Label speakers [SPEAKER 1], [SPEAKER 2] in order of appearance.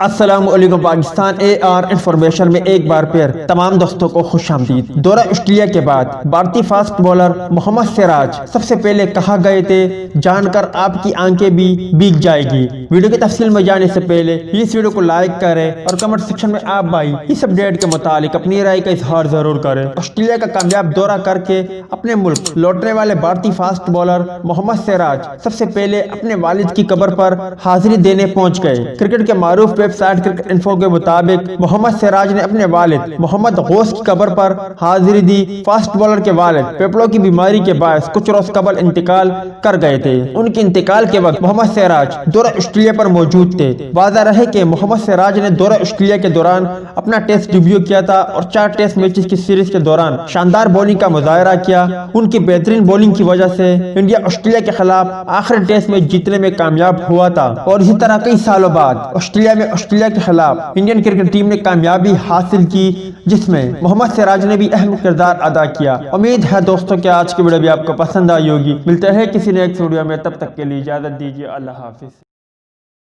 [SPEAKER 1] السلام علیکم پاکستان اے are information میں ایک بار پھر تمام دوستوں کو خوش آمدید۔ دورہ آسٹریلیا کے بعد بھارتی فاسٹ بولر محمد سراج سب سے پہلے کہاں گئے تھے، جان کر آپ کی آنکھیں بھی بھیگ جائے گی۔ ویڈیو کی تفصیل میں جانے سے پہلے اس ویڈیو کو لائک کریں اور کمنٹ سیکشن میں آپ بھائی اس اپڈیٹ کے متعلق اپنی رائے کا اظہار ضرور کریں۔ آسٹریلیا کا کامیاب دورہ کر کے اپنے ملک لوٹنے والے بھارتی فاسٹ بولر محمد سراج سب سے پہلے اپنے والد کی قبر پر حاضری دینے پہنچ گئے۔ کرکٹ کے معروف ویب سائٹ کرکٹ انفو کے مطابق محمد سراج نے اپنے والد محمد غوث کی قبر پر حاضری دی۔ فاسٹ بولر کے والد پیپڑوں کی بیماری کے باعث کچھ روز قبل انتقال کر گئے تھے۔ ان کے انتقال کے وقت محمد سراج دورہ آسٹریلیا پر موجود تھے۔ واضح رہے کہ محمد سراج نے دورہ آسٹریلیا کے دوران اپنا ٹیسٹ ڈیبیو کیا تھا اور 4 ٹیسٹ میچز کی سیریز کے دوران شاندار بولنگ کا مظاہرہ کیا۔ ان کی بہترین بولنگ کی وجہ سے انڈیا آسٹریلیا کے خلاف آخری ٹیسٹ میچ جیتنے میں کامیاب ہوا تھا اور اسی طرح کئی سالوں بعد آسٹریلیا کے خلاف انڈین کرکٹ ٹیم نے کامیابی حاصل کی، جس میں محمد سراج نے بھی اہم کردار ادا کیا۔ امید ہے دوستوں کہ آج کی ویڈیو بھی آپ کو پسند آئی ہوگی۔ ملتے ہیں کسی نیکسٹ ویڈیو میں، تب تک کے لیے اجازت دیجیے۔ اللہ حافظ۔